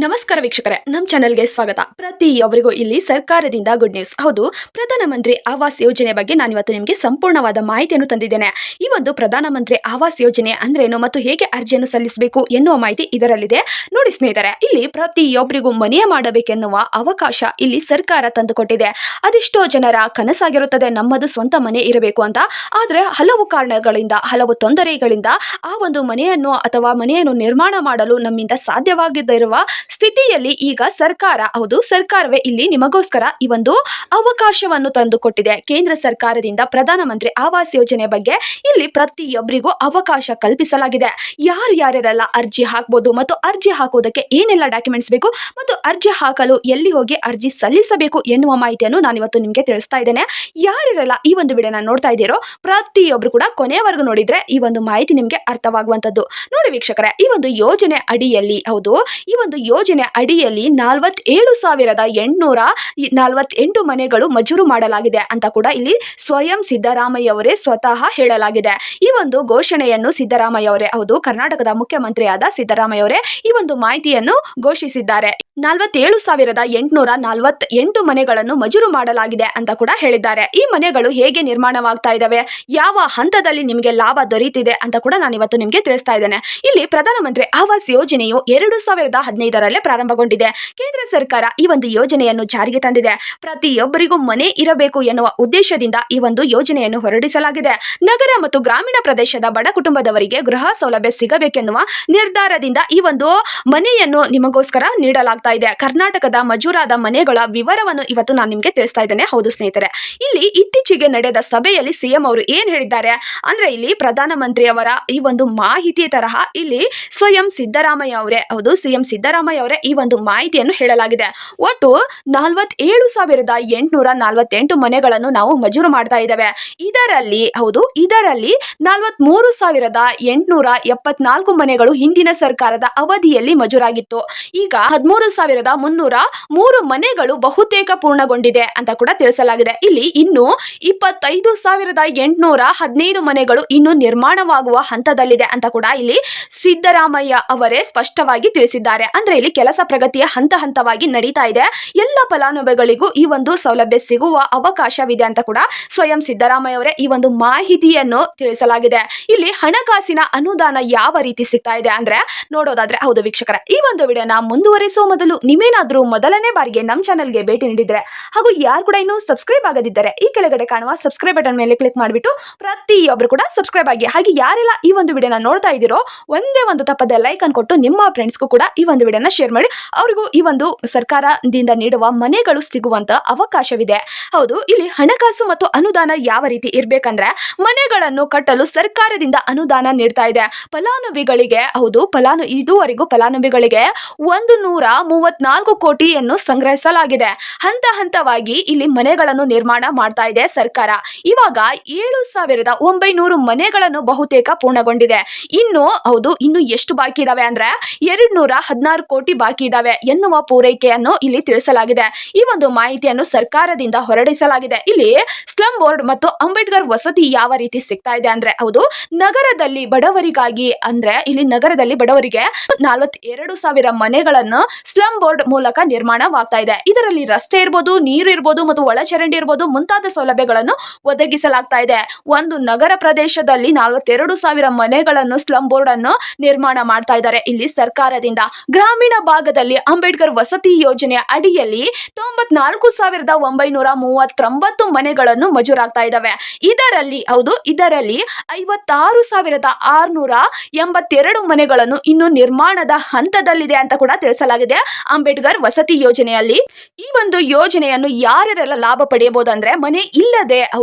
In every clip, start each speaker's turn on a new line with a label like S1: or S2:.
S1: ನಮಸ್ಕಾರ ವೀಕ್ಷಕರೇ, ನಮ್ಮ ಚಾನೆಲ್ಗೆ ಸ್ವಾಗತ. ಪ್ರತಿಯೊಬ್ಬರಿಗೂ ಇಲ್ಲಿ ಸರ್ಕಾರದಿಂದ ಗುಡ್ ನ್ಯೂಸ್. ಹೌದು, ಪ್ರಧಾನಮಂತ್ರಿ ಆವಾಸ್ ಯೋಜನೆ ಬಗ್ಗೆ ನಾನಿವತ್ತು ನಿಮಗೆ ಸಂಪೂರ್ಣವಾದ ಮಾಹಿತಿಯನ್ನು ತಂದಿದ್ದೇನೆ. ಈ ಒಂದು ಪ್ರಧಾನಮಂತ್ರಿ ಆವಾಸ್ ಯೋಜನೆ ಅಂದ್ರೇನು ಮತ್ತು ಹೇಗೆ ಅರ್ಜಿಯನ್ನು ಸಲ್ಲಿಸಬೇಕು ಎನ್ನುವ ಮಾಹಿತಿ ಇದರಲ್ಲಿದೆ. ನೋಡಿ ಸ್ನೇಹಿತರೆ, ಇಲ್ಲಿ ಪ್ರತಿಯೊಬ್ಬರಿಗೂ ಮನೆ ಮಾಡಬೇಕೆನ್ನುವ ಅವಕಾಶ ಇಲ್ಲಿ ಸರ್ಕಾರ ತಂದುಕೊಟ್ಟಿದೆ. ಅದೆಷ್ಟೋ ಜನರ ಕನಸಾಗಿರುತ್ತದೆ ನಮ್ಮದು ಸ್ವಂತ ಮನೆ ಇರಬೇಕು ಅಂತ. ಆದರೆ ಹಲವು ಕಾರಣಗಳಿಂದ, ಹಲವು ತೊಂದರೆಗಳಿಂದ ಆ ಒಂದು ಮನೆಯನ್ನು ನಿರ್ಮಾಣ ಮಾಡಲು ನಮ್ಮಿಂದ ಸಾಧ್ಯವಾಗಿರುವ ಸ್ಥಿತಿಯಲ್ಲಿ ಈಗ ಸರ್ಕಾರವೇ ಇಲ್ಲಿ ನಿಮಗೋಸ್ಕರ ಈ ಒಂದು ಅವಕಾಶವನ್ನು ತಂದುಕೊಟ್ಟಿದೆ. ಕೇಂದ್ರ ಸರ್ಕಾರದಿಂದ ಪ್ರಧಾನಮಂತ್ರಿ ಆವಾಸ್ ಯೋಜನೆ ಬಗ್ಗೆ ಇಲ್ಲಿ ಪ್ರತಿಯೊಬ್ಬರಿಗೂ ಅವಕಾಶ ಕಲ್ಪಿಸಲಾಗಿದೆ. ಯಾರೆಲ್ಲ ಅರ್ಜಿ ಹಾಕಬಹುದು ಮತ್ತು ಅರ್ಜಿ ಹಾಕುವುದಕ್ಕೆ ಏನೆಲ್ಲ ಡಾಕ್ಯುಮೆಂಟ್ಸ್ ಬೇಕು ಮತ್ತು ಅರ್ಜಿ ಹಾಕಲು ಎಲ್ಲಿ ಹೋಗಿ ಅರ್ಜಿ ಸಲ್ಲಿಸಬೇಕು ಎನ್ನುವ ಮಾಹಿತಿಯನ್ನು ನಾನಿವತ್ತು ನಿಮಗೆ ತಿಳಿಸ್ತಾ ಇದ್ದೇನೆ. ಯಾರೆಲ್ಲ ಈ ಒಂದು ವಿಡಿಯೋನ ನೋಡ್ತಾ ಇದ್ದೀರೋ ಪ್ರತಿಯೊಬ್ಬರು ಕೂಡ ಕೊನೆಯವರೆಗೂ ನೋಡಿದ್ರೆ ಈ ಒಂದು ಮಾಹಿತಿ ನಿಮಗೆ ಅರ್ಥವಾಗುವಂತದ್ದು. ನೋಡಿ ವೀಕ್ಷಕರೇ, ಈ ಒಂದು ಯೋಜನೆ ಅಡಿಯಲ್ಲಿ 47,848 ಮನೆಗಳು ಮಂಜೂರು ಮಾಡಲಾಗಿದೆ ಅಂತ ಕೂಡ ಇಲ್ಲಿ ಸ್ವಯಂ ಸಿದ್ದರಾಮಯ್ಯ ಅವರೇ ಸ್ವತಃ ಹೇಳಲಾಗಿದೆ. ಈ ಒಂದು ಘೋಷಣೆಯನ್ನು ಸಿದ್ದರಾಮಯ್ಯ ಅವರೇ, ಕರ್ನಾಟಕದ ಮುಖ್ಯಮಂತ್ರಿಯಾದ ಸಿದ್ದರಾಮಯ್ಯ ಅವರೇ ಈ ಒಂದು ಮಾಹಿತಿಯನ್ನು ಘೋಷಿಸಿದ್ದಾರೆ. 47,848 ಮನೆಗಳನ್ನು ಮಂಜೂರು ಮಾಡಲಾಗಿದೆ ಅಂತ ಕೂಡ ಹೇಳಿದ್ದಾರೆ. ಈ ಮನೆಗಳು ಹೇಗೆ ನಿರ್ಮಾಣವಾಗ್ತಾ ಇದ್ದಾವೆ, ಯಾವ ಹಂತದಲ್ಲಿ ನಿಮಗೆ ಲಾಭ ದೊರೆಯುತ್ತಿದೆ ಅಂತ ಕೂಡ ನಾನು ಇವತ್ತು ನಿಮಗೆ ತಿಳಿಸ್ತಾ ಇದ್ದೇನೆ. ಇಲ್ಲಿ ಪ್ರಧಾನಮಂತ್ರಿ ಆವಾಸ್ ಯೋಜನೆಯು 2015ರಲ್ಲೇ ಪ್ರಾರಂಭಗೊಂಡಿದೆ. ಕೇಂದ್ರ ಸರ್ಕಾರ ಈ ಒಂದು ಯೋಜನೆಯನ್ನು ಜಾರಿಗೆ ತಂದಿದೆ. ಪ್ರತಿಯೊಬ್ಬರಿಗೂ ಮನೆ ಇರಬೇಕು ಎನ್ನುವ ಉದ್ದೇಶದಿಂದ ಈ ಒಂದು ಯೋಜನೆಯನ್ನು ಹೊರಡಿಸಲಾಗಿದೆ. ನಗರ ಮತ್ತು ಗ್ರಾಮೀಣ ಪ್ರದೇಶದ ಬಡ ಕುಟುಂಬದವರಿಗೆ ಗೃಹ ಸೌಲಭ್ಯ ಸಿಗಬೇಕೆನ್ನುವ ನಿರ್ಧಾರದಿಂದ ಈ ಒಂದು ಮನೆಯನ್ನು ನಿಮಗೋಸ್ಕರ ನೀಡಲಾಗ್ತಾ ಇದೆ. ಕರ್ನಾಟಕದ ಮಂಜೂರಾದ ಮನೆಗಳ ವಿವರವನ್ನು ಇವತ್ತು ನಾನು ನಿಮಗೆ ತಿಳಿಸ್ತಾ ಇದ್ದೇನೆ. ಹೌದು ಸ್ನೇಹಿತರೆ, ಇಲ್ಲಿ ಇತ್ತೀಚೆಗೆ ನಡೆದ ಸಭೆಯಲ್ಲಿ ಸಿಎಂ ಅವರು ಏನ್ ಹೇಳಿದ್ದಾರೆ ಅಂದ್ರೆ, ಇಲ್ಲಿ ಪ್ರಧಾನಮಂತ್ರಿಯವರ ಈ ಒಂದು ಮಾಹಿತಿ ತರಹ ಇಲ್ಲಿ ಸ್ವಯಂ ಸಿದ್ದರಾಮಯ್ಯ ಅವರೇ ಈ ಒಂದು ಮಾಹಿತಿಯನ್ನು ಹೇಳಲಾಗಿದೆ. ಒಟ್ಟು 47,848 ಮನೆಗಳನ್ನು ನಾವು ಮಂಜೂರು ಮಾಡ್ತಾ ಇದ್ದೇವೆ. ಇದರಲ್ಲಿ 43,874 ಮನೆಗಳು ಹಿಂದಿನ ಸರ್ಕಾರದ ಅವಧಿಯಲ್ಲಿ ಮಂಜೂರಾಗಿತ್ತು. ಈಗ 13,303 ಮನೆಗಳು ಬಹುತೇಕ ಪೂರ್ಣಗೊಂಡಿದೆ ಅಂತ ಕೂಡ ತಿಳಿಸಲಾಗಿದೆ. ಇಲ್ಲಿ ಇನ್ನು 25,815 ಮನೆಗಳು ಇನ್ನು ನಿರ್ಮಾಣವಾಗುವ ಹಂತದಲ್ಲಿದೆ ಅಂತ ಕೂಡ ಇಲ್ಲಿ ಸಿದ್ದರಾಮಯ್ಯ ಅವರೇ ಸ್ಪಷ್ಟವಾಗಿ ತಿಳಿಸಿದ್ದಾರೆ. ಅಂದ್ರೆ ಇಲ್ಲಿ ಕೆಲಸ ಪ್ರಗತಿಯ ಹಂತವಾಗಿ ನಡೀತಾ ಇದೆ. ಎಲ್ಲ ಫಲಾನುಭವಿಗಳಿಗೂ ಈ ಒಂದು ಸೌಲಭ್ಯ ಸಿಗುವ ಅವಕಾಶವಿದೆ ಅಂತ ಕೂಡ ಸ್ವಯಂ ಸಿದ್ದರಾಮಯ್ಯ ಅವರೇ ಈ ಒಂದು ಮಾಹಿತಿಯನ್ನು ತಿಳಿಸಲಾಗಿದೆ. ಇಲ್ಲಿ ಹಣಕಾಸಿನ ಅನುದಾನ ಯಾವ ರೀತಿ ಸಿಗ್ತಾ ಇದೆ ಅಂದ್ರೆ ನೋಡೋದಾದ್ರೆ, ಹೌದು ವೀಕ್ಷಕರ, ಈ ಒಂದು ವಿಡಿಯೋನ ಮುಂದುವರಿಸುವ ಮೊದಲು ನೀವೇನಾದ್ರೂ ಮೊದಲನೇ ಬಾರಿಗೆ ನಮ್ಮ ಚಾನೆಲ್ಗೆ ಭೇಟಿ ನೀಡಿದ್ರೆ ಹಾಗೂ ಯಾರು ಕೂಡ ಇನ್ನೂ ಸಬ್ಸ್ಕ್ರೈಬ್ ಆಗದಿದ್ದರೆ ಈ ಕೆಳಗಡೆ ಕಾಣುವ ಸಬ್ಸ್ಕ್ರೈಬ್ ಬಟನ್ ಮೇಲೆ ಕ್ಲಿಕ್ ಮಾಡಿಬಿಟ್ಟು ಪ್ರತಿಯೊಬ್ಬರು ಕೂಡ ಸಬ್ಸ್ಕ್ರೈಬ್ ಆಗಿ. ಹಾಗೆ ಯಾರೆಲ್ಲ ಈ ಒಂದು ವಿಡಿಯೋನ ನೋಡ್ತಾ ಇದ್ದೀರೋ ಒಂದೇ ಒಂದು ತಪ್ಪದೆ ಲೈಕ್ ಅನ್ನು ಕೊಟ್ಟು ನಿಮ್ಮ ಫ್ರೆಂಡ್ಸ್ಗೂ ಕೂಡ ಈ ಒಂದು ವಿಡಿಯೋನ ಶೇರ್ ಮಾಡಿ. ಅವರಿಗೂ ಈ ಒಂದು ಸರ್ಕಾರದಿಂದ ನೀಡುವ ಮನೆಗಳು ಸಿಗುವಂತ ಅವಕಾಶವಿದೆ. ಹೌದು, ಇಲ್ಲಿ ಹಣಕಾಸು ಮತ್ತು ಅನುದಾನ ಯಾವ ರೀತಿ ಇರ್ಬೇಕಂದ್ರೆ, ಮನೆಗಳನ್ನು ಕಟ್ಟಲು ಸರ್ಕಾರದಿಂದ ಅನುದಾನ ನೀಡ್ತಾ ಇದೆ. ಫಲಾನುಭವಿಗಳಿಗೆ ಇದುವರೆಗೂ ಫಲಾನುಭವಿಗಳಿಗೆ 134 ಕೋಟಿಯನ್ನು ಸಂಗ್ರಹಿಸಲಾಗಿದೆ. ಹಂತವಾಗಿ ಇಲ್ಲಿ ಮನೆಗಳನ್ನು ನಿರ್ಮಾಣ ಮಾಡ್ತಾ ಇದೆ ಸರ್ಕಾರ. ಇವಾಗ 7,900 ಮನೆಗಳನ್ನು ಬಹುತೇಕ ಪೂರ್ಣಗೊಂಡಿದೆ. ಇನ್ನು ಎಷ್ಟು ಬಾಕಿ ಇದಾವೆ ಅಂದ್ರೆ 216 ಕೋಟಿ ಬಾಕಿ ಇದಾವೆ ಎನ್ನುವ ಪೂರೈಕೆಯನ್ನು ಇಲ್ಲಿ ತಿಳಿಸಲಾಗಿದೆ. ಈ ಒಂದು ಮಾಹಿತಿಯನ್ನು ಸರ್ಕಾರದಿಂದ ಹೊರಡಿಸಲಾಗಿದೆ. ಇಲ್ಲಿ ಸ್ಲಂ ಬೋರ್ಡ್ ಮತ್ತು ಅಂಬೇಡ್ಕರ್ ವಸತಿ ಯಾವ ರೀತಿ ಸಿಗ್ತಾ ಇದೆ ಅಂದ್ರೆ, ನಗರದಲ್ಲಿ ಬಡವರಿಗೆ 42,000 ಮನೆಗಳನ್ನು ಸ್ಲಂ ಬೋರ್ಡ್ ಮೂಲಕ ನಿರ್ಮಾಣವಾಗ್ತಾ ಇದೆ. ಇದರಲ್ಲಿ ರಸ್ತೆ ಇರ್ಬೋದು, ನೀರು ಇರ್ಬೋದು ಮತ್ತು ಒಳಚರಂಡಿ ಇರ್ಬೋದು ಮುಂತಾದ ಸೌಲಭ್ಯಗಳನ್ನು ಒದಗಿಸಲಾಗ್ತಾ ಇದೆ. ಒಂದು ನಗರ ಪ್ರದೇಶದಲ್ಲಿ 42,000 ಮನೆಗಳನ್ನು ಸ್ಲಂ ಬೋರ್ಡ್ ಅನ್ನು ನಿರ್ಮಾಣ ಮಾಡ್ತಾ ಇದ್ದಾರೆ ಇಲ್ಲಿ ಸರ್ಕಾರದಿಂದ. ಗ್ರಾಮೀಣ ಭಾಗದಲ್ಲಿ ಅಂಬೇಡ್ಕರ್ ವಸತಿ ಯೋಜನೆಯ ಅಡಿಯಲ್ಲಿ 94,939 ಮನೆಗಳನ್ನು ಮಂಜೂರಾಗ್ತಾ ಇದ್ದಾವೆ. ಇದರಲ್ಲಿ 56,682 ಮನೆಗಳನ್ನು ಇನ್ನು ನಿರ್ಮಾಣದ ಹಂತದಲ್ಲಿದೆ ಅಂತ ಕೂಡ ತಿಳಿಸಲಾಗಿದೆ. ಅಂಬೇಡ್ಕರ್ ವಸತಿ ಯೋಜನೆಯಲ್ಲಿ ಈ ಒಂದು ಯೋಜನೆಯನ್ನು ಯಾರೆಲ್ಲ ಲಾಭ ಪಡೆಯಬಹುದು ಅಂದ್ರೆ, ಮನೆ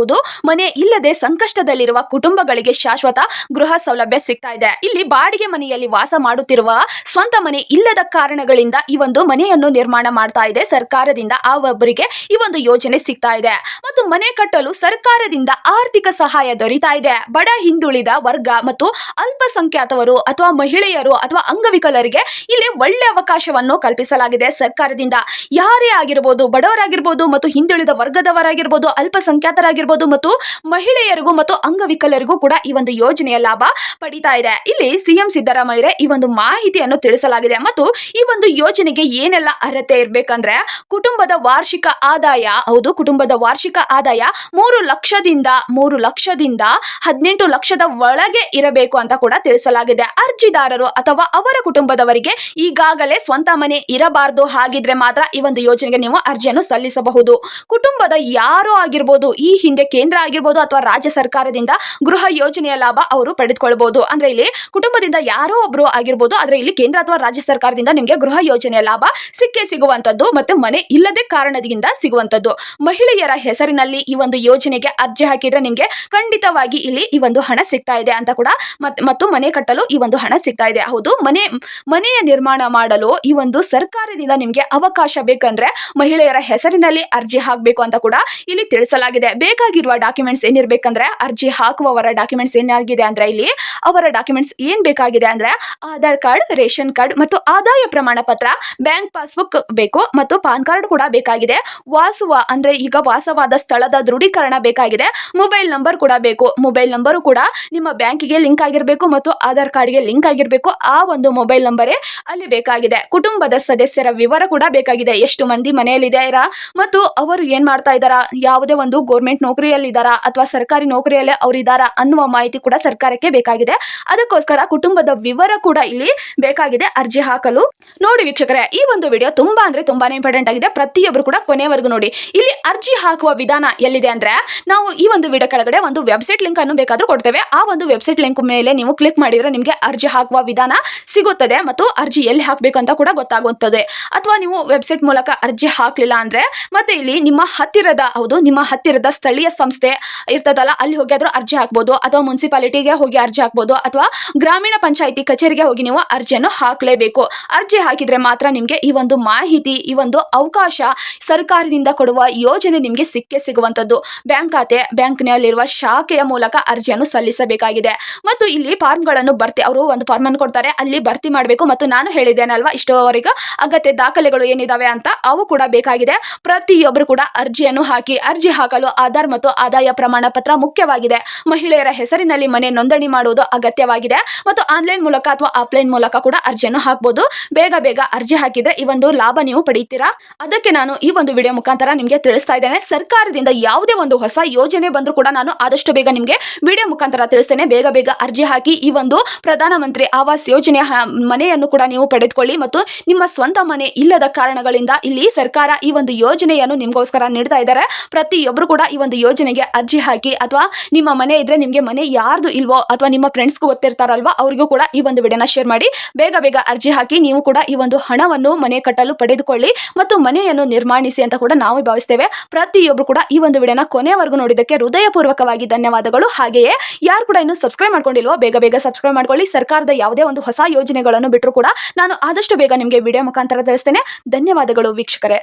S1: ಇಲ್ಲದೆ ಸಂಕಷ್ಟದಲ್ಲಿರುವ ಕುಟುಂಬಗಳಿಗೆ ಶಾಶ್ವತ ಗೃಹ ಸೌಲಭ್ಯ ಸಿಗ್ತಾ ಇದೆ. ಇಲ್ಲಿ ಬಾಡಿಗೆ ಮನೆಯಲ್ಲಿ ವಾಸ ಮಾಡುತ್ತಿರುವ ಸ್ವಂತ ಮನೆ ಇಲ್ಲದ ಕಾರಣಗಳಿಂದ ಈ ಒಂದು ಮನೆಯನ್ನು ನಿರ್ಮಾಣ ಮಾಡ್ತಾ ಇದೆ ಸರ್ಕಾರದಿಂದ. ಆ ಒಬ್ಬರಿಗೆ ಈ ಒಂದು ಯೋಜನೆ ಸಿಗ್ತಾ ಇದೆ ಮತ್ತು ಮನೆ ಕಟ್ಟಲು ಸರ್ಕಾರದಿಂದ ಆರ್ಥಿಕ ಸಹಾಯ ದೊರೀತಾ ಇದೆ. ಬಡ ಹಿಂದುಳಿದ ವರ್ಗ ಮತ್ತು ಅಲ್ಪಸಂಖ್ಯಾತವರು ಅಥವಾ ಮಹಿಳೆಯರು ಅಥವಾ ಅಂಗವಿಕಲರಿಗೆ ಇಲ್ಲಿ ಒಳ್ಳೆ ಅವಕಾಶವನ್ನು ಕಲ್ಪಿಸಲಾಗಿದೆ ಸರ್ಕಾರದಿಂದ. ಯಾರೇ ಆಗಿರಬಹುದು, ಬಡವರಾಗಿರ್ಬೋದು ಮತ್ತು ಹಿಂದುಳಿದ ವರ್ಗದವರಾಗಿರ್ಬೋದು, ಅಲ್ಪಸಂಖ್ಯಾತರಾಗಿರ್ಬೋದು ಮತ್ತು ಮಹಿಳೆಯರಿಗೂ ಮತ್ತು ಅಂಗವಿಕಲರಿಗೂ ಕೂಡ ಈ ಒಂದು ಯೋಜನೆಯ ಲಾಭ ಪಡಿತಾ ಇದೆ. ಇಲ್ಲಿ ಸಿಎಂ ಸಿದ್ದರಾಮಯ್ಯ ಈ ಒಂದು ಮಾಹಿತಿಯನ್ನು ತಿಳಿಸಲಾಗಿದೆ ಮತ್ತು ಈ ಒಂದು ಯೋಜನೆಗೆ ಏನೆಲ್ಲ ಅರ್ಹತೆ ಇರಬೇಕಂದ್ರೆ ಕುಟುಂಬದ ವಾರ್ಷಿಕ ಆದಾಯ, ಹೌದು ಕುಟುಂಬದ ವಾರ್ಷಿಕ ಆದಾಯ 3 ಲಕ್ಷದಿಂದ 18 ಲಕ್ಷದ ಒಳಗೆ ಇರಬೇಕು ಅಂತ ಕೂಡ ತಿಳಿಸಲಾಗಿದೆ. ಅರ್ಜಿದಾರರು ಅಥವಾ ಅವರ ಕುಟುಂಬದವರಿಗೆ ಈಗಾಗಲೇ ಸ್ವಂತ ಮನೆ ಇರಬಾರದು. ಹಾಗಿದ್ರೆ ಮಾತ್ರ ಈ ಒಂದು ಯೋಜನೆಗೆ ನೀವು ಅರ್ಜಿಯನ್ನು ಸಲ್ಲಿಸಬಹುದು. ಕುಟುಂಬದ ಯಾರೋ ಆಗಿರ್ಬೋದು, ಈ ಹಿಂದೆ ಕೇಂದ್ರ ಆಗಿರ್ಬೋದು ಅಥವಾ ರಾಜ್ಯ ಸರ್ಕಾರದಿಂದ ಗೃಹ ಯೋಜನೆಯ ಲಾಭ ಅವರು ಪಡೆದುಕೊಳ್ಳಬಹುದು. ಅಂದ್ರೆ ಇಲ್ಲಿ ಕುಟುಂಬದಿಂದ ಯಾರೋ ಒಬ್ರು ಆಗಿರ್ಬೋದು, ಆದ್ರೆ ಇಲ್ಲಿ ಕೇಂದ್ರ ಅಥವಾ ರಾಜ್ಯ ಸರ್ಕಾರದಿಂದ ನಿಮಗೆ ಗೃಹ ಯೋಜನೆಯ ಲಾಭ ಸಿಗುವಂತದ್ದು ಮತ್ತೆ ಮನೆ ಇಲ್ಲದೆ ಕಾರಣದಿಂದ ಸಿಗುವಂತದ್ದು. ಮಹಿಳೆಯರ ಹೆಸರಿನಲ್ಲಿ ಈ ಒಂದು ಯೋಜನೆಗೆ ಅರ್ಜಿ ಹಾಕಿದ್ರೆ ನಿಮ್ಗೆ ಖಂಡಿತವಾಗಿ ಇಲ್ಲಿ ಈ ಒಂದು ಹಣ ಸಿಗ್ತಾ ಇದೆ ಅಂತ ಕೂಡ ಮತ್ತು ಮನೆ ಕಟ್ಟಲು ಈ ಒಂದು ಹಣ ಸಿಗ್ತಾ ಇದೆ. ಹೌದು, ಮನೆಯ ನಿರ್ಮಾಣ ಮಾಡಲು ಈ ಒಂದು ಸರ್ಕಾರದಿಂದ ನಿಮ್ಗೆ ಅವಕಾಶ ಬೇಕಂದ್ರೆ ಮಹಿಳೆಯರ ಹೆಸರಿನಲ್ಲಿ ಅರ್ಜಿ ಹಾಕಬೇಕು ಅಂತ ಕೂಡ ಇಲ್ಲಿ ತಿಳಿಸಲಾಗಿದೆ. ಬೇಕಾಗಿರುವ ಡಾಕ್ಯುಮೆಂಟ್ಸ್ ಏನಿರ್ಬೇಕಂದ್ರೆ ಅರ್ಜಿ ಹಾಕುವವರ ಡಾಕ್ಯುಮೆಂಟ್ಸ್ ಏನಾಗಿದೆ ಅಂದ್ರೆ ಇಲ್ಲಿ ಅವರ ಡಾಕ್ಯುಮೆಂಟ್ಸ್ ಏನ್ ಬೇಕಾಗಿದೆ ಅಂದ್ರೆ ಆಧಾರ್ ಕಾರ್ಡ್, ರೇಷನ್ ಕಾರ್ಡ್ ಮತ್ತು ಆದಾಯ ಪ್ರಮಾಣ ಪತ್ರ, ಬ್ಯಾಂಕ್ ಪಾಸ್ಬುಕ್ ಬೇಕು ಮತ್ತು ಪಾನ್ ಕಾರ್ಡ್ ಕೂಡ ಬೇಕಾಗಿದೆ. ಈಗ ವಾಸವಾದ ಸ್ಥಳದ ದೃಢೀಕರಣ ಬೇಕಾಗಿದೆ. ಮೊಬೈಲ್ ನಂಬರ್ ಕೂಡ ಬೇಕು. ಮೊಬೈಲ್ ನಂಬರ್ ಕೂಡ ನಿಮ್ಮ ಬ್ಯಾಂಕಿಗೆ ಲಿಂಕ್ ಆಗಿರಬೇಕು ಮತ್ತು ಆಧಾರ್ ಕಾರ್ಡ್ಗೆ ಲಿಂಕ್ ಆಗಿರಬೇಕು. ಆ ಒಂದು ಮೊಬೈಲ್ ನಂಬರೇ ಅಲ್ಲಿ ಬೇಕಾಗಿದೆ. ಕುಟುಂಬದ ಸದಸ್ಯರ ವಿವರ ಕೂಡ ಬೇಕಾಗಿದೆ. ಎಷ್ಟು ಮಂದಿ ಮನೆಯಲ್ಲಿದ್ದಾರಾ ಮತ್ತು ಅವರು ಏನ್ ಮಾಡ್ತಾ ಇದ್ದಾರಾ, ಯಾವುದೇ ಒಂದು ಗೌರ್ಮೆಂಟ್ ನೌಕರಿಯಲ್ಲಿ ಇದ್ದಾರಾ ಅಥವಾ ಸರ್ಕಾರಿ ನೌಕರಿಯಲ್ಲೇ ಅವರು ಇದ್ದಾರಾ ಅನ್ನುವ ಮಾಹಿತಿ ಕೂಡ ಸರ್ಕಾರಕ್ಕೆ ಬೇಕಾಗಿದೆ. ಅದಕ್ಕೋಸ್ಕರ ಕುಟುಂಬದ ವಿವರ ಕೂಡ ಇಲ್ಲಿ ಬೇಕಾಗಿದೆ ಅರ್ಜಿ ಹಾಕಲು. ನೋಡಿ ವೀಕ್ಷಕರೇ, ಈ ಒಂದು ವಿಡಿಯೋ ತುಂಬಾನೇ ಇಂಪಾರ್ಟೆಂಟ್ ಆಗಿದೆ. ಪ್ರತಿಯೊಬ್ಬರು ಕೂಡ ಕೊನೆವರೆಗೂ ನೋಡಿ. ಇಲ್ಲಿ ಅರ್ಜಿ ಹಾಕುವ ವಿಧಾನ ಎಲ್ಲಿದೆ ಅಂದ್ರೆ ನಾವು ಈ ಒಂದು ವಿಡಿಯೋ ಕೆಳಗಡೆ ಒಂದು ವೆಬ್ಸೈಟ್ ಲಿಂಕ್ ಅನ್ನು ಬೇಕಾದ್ರೂ ಕೊಡ್ತೇವೆ. ಆ ಒಂದು ವೆಬ್ಸೈಟ್ ಲಿಂಕ್ ಮೇಲೆ ನೀವು ಕ್ಲಿಕ್ ಮಾಡಿದ್ರೆ ನಿಮಗೆ ಅರ್ಜಿ ಹಾಕುವ ವಿಧಾನ ಸಿಗುತ್ತದೆ ಮತ್ತು ಅರ್ಜಿ ಎಲ್ಲಿ ಹಾಕಬೇಕು ಅಂತ ಕೂಡ ಗೊತ್ತಾಗುತ್ತದೆ. ಅಥವಾ ನೀವು ವೆಬ್ಸೈಟ್ ಮೂಲಕ ಅರ್ಜಿ ಹಾಕ್ಲಿಲ್ಲ ಅಂದ್ರೆ ಮತ್ತೆ ಇಲ್ಲಿ ನಿಮ್ಮ ಹತ್ತಿರದ ಸ್ಥಳೀಯ ಸಂಸ್ಥೆ ಇರ್ತದಲ್ಲ, ಅಲ್ಲಿ ಹೋಗಿ ಆದ್ರೂ ಅರ್ಜಿ ಹಾಕ್ಬೋದು. ಅಥವಾ ಮುನ್ಸಿಪಾಲಿಟಿಗೆ ಹೋಗಿ ಅರ್ಜಿ ಹಾಕ್ಬೋದು. ಅಥವಾ ಗ್ರಾಮೀಣ ಪಂಚಾಯಿತಿ ಕಚೇರಿಗೆ ಹೋಗಿ ನೀವು ಅರ್ಜಿಯನ್ನು ಹಾಕಲೇಬೇಕು. ಅರ್ಜಿ ಹಾಕಿದ್ರೆ ಮಾತ್ರ ನಿಮ್ಗೆ ಈ ಒಂದು ಮಾಹಿತಿ, ಈ ಒಂದು ಅವಕಾಶ ಸರ್ಕಾರದಿಂದ ಕೊಡುವ ಯೋಜನೆ ನಿಮ್ಗೆ ಸಿಗುವಂತದ್ದು. ಬ್ಯಾಂಕ್ ಖಾತೆ, ಬ್ಯಾಂಕ್ನಲ್ಲಿರುವ ಶಾಖೆಯ ಮೂಲಕ ಅರ್ಜಿಯನ್ನು ಸಲ್ಲಿಸಬೇಕಾಗಿದೆ. ಮತ್ತು ಇಲ್ಲಿ ಫಾರ್ಮ್ಗಳನ್ನು ಅವರು ಒಂದು ಫಾರ್ಮ್ ಅನ್ನು ಕೊಡ್ತಾರೆ, ಅಲ್ಲಿ ಭರ್ತಿ ಮಾಡಬೇಕು. ಮತ್ತು ನಾನು ಹೇಳಿದ್ದೇನಲ್ವಾ ಇಷ್ಟವರೆಗೂ ಅಗತ್ಯ ದಾಖಲೆಗಳು ಏನಿದಾವೆ ಅಂತ ಅವು ಕೂಡ ಬೇಕಾಗಿದೆ. ಪ್ರತಿಯೊಬ್ಬರು ಕೂಡ ಅರ್ಜಿಯನ್ನು ಹಾಕಿ. ಅರ್ಜಿ ಹಾಕಲು ಆಧಾರ್ ಮತ್ತು ಆದಾಯ ಪ್ರಮಾಣ ಪತ್ರ ಮುಖ್ಯವಾಗಿದೆ. ಮಹಿಳೆಯರ ಹೆಸರಿನಲ್ಲಿ ಮನೆ ನೋಂದಣಿ ಮಾಡುವುದು ಅಗತ್ಯವಾಗಿದೆ. ಮತ್ತು ಆನ್ಲೈನ್ ಮೂಲಕ ಅಥವಾ ಆಫ್ಲೈನ್ ಮೂಲಕ ಕೂಡ ಅರ್ಜಿಯನ್ನು ಹಾಕಬಹುದು. ಬೇಗ ಅರ್ಜಿ ಹಾಕಿದ್ರೆ ಈ ಒಂದು ಲಾಭ ನೀವು ಪಡೆಯುತ್ತೀರಾ. ಅದಕ್ಕೆ ನಾನು ಈ ಒಂದು ವಿಡಿಯೋ ಮುಖಾಂತರ ನಿಮಗೆ ತಿಳಿಸ್ತಾ ಇದ್ದೇನೆ. ಸರ್ಕಾರದಿಂದ ಯಾವುದೇ ಒಂದು ಹೊಸ ಯೋಜನೆ ಬಂದರೂ ಕೂಡ ನಾನು ಆದಷ್ಟು ಬೇಗ ನಿಮಗೆ ವಿಡಿಯೋ ಮುಖಾಂತರ ತಿಳಿಸ್ತೇನೆ. ಬೇಗ ಅರ್ಜಿ ಹಾಕಿ ಈ ಒಂದು ಪ್ರಧಾನಮಂತ್ರಿ ಆವಾಸ್ ಯೋಜನೆಯ ಮನೆಯನ್ನು ಕೂಡ ನೀವು ಪಡೆದುಕೊಳ್ಳಿ. ಮತ್ತು ನಿಮ್ಮ ಸ್ವಂತ ಮನೆ ಇಲ್ಲದ ಕಾರಣಗಳಿಂದ ಇಲ್ಲಿ ಸರ್ಕಾರ ಈ ಒಂದು ಯೋಜನೆಯನ್ನು ನಿಮಗೋಸ್ಕರ ನೀಡ್ತಾ ಇದ್ದಾರೆ. ಪ್ರತಿಯೊಬ್ಬರು ಕೂಡ ಈ ಒಂದು ಯೋಜನೆಗೆ ಅರ್ಜಿ ಹಾಕಿ. ಅಥವಾ ನಿಮ್ಮ ಮನೆ ಇದ್ರೆ ನಿಮಗೆ ಮನೆ ಯಾರ್ದು ಇಲ್ವೋ ಅಥವಾ ನಿಮ್ಮ ಫ್ರೆಂಡ್ಸ್ಗೂ ಗೊತ್ತಿರ್ತಾರಲ್ವಾ ಅವರಿಗೂ ಕೂಡ ಈ ಒಂದು ವಿಡಿಯೋನ ಶೇರ್ ಮಾಡಿ. ಬೇಗ ಅರ್ಜಿ ಹಾಕಿ. ನೀವು ಕೂಡ ಈ ಒಂದು ಹಣವನ್ನು ಮನೆ ಕಟ್ಟಲು ಪಡೆದುಕೊಳ್ಳಿ ಮತ್ತು ಮನೆಯನ್ನು ನಿರ್ಮಾಣಿಸಿ ಅಂತ ಕೂಡ ನಾವು ಭಾವಿಸ್ತೇವೆ. ಪ್ರತಿಯೊಬ್ಬರು ಕೂಡ ಈ ಒಂದು ವಿಡಿಯೋನ ಕೊನೆವರೆಗೂ ನೋಡಿದ್ದಕ್ಕೆ ಹೃದಯಪೂರ್ವಕವಾಗಿ ಧನ್ಯವಾದಗಳು. ಹಾಗೆಯೇ ಯಾರು ಕೂಡ ಇನ್ನು ಸಬ್ಸ್ಕ್ರೈಬ್ ಮಾಡ್ಕೊಂಡಿಲ್ವೋ ಬೇಗ ಸಬ್ಸ್ಕ್ರೈಬ್ ಮಾಡ್ಕೊಳ್ಳಿ. ಸರ್ಕಾರದ ಯಾವುದೇ ಒಂದು ಹೊಸ ಯೋಜನೆಗಳನ್ನು ಬಿಟ್ಟರು ಕೂಡ ನಾನು ಆದಷ್ಟು ಬೇಗ ನಿಮಗೆ ವಿಡಿಯೋ ಮುಖಾಂತರ ತಿಳಿಸ್ತೇನೆ. ಧನ್ಯವಾದಗಳು ವೀಕ್ಷಕರೇ.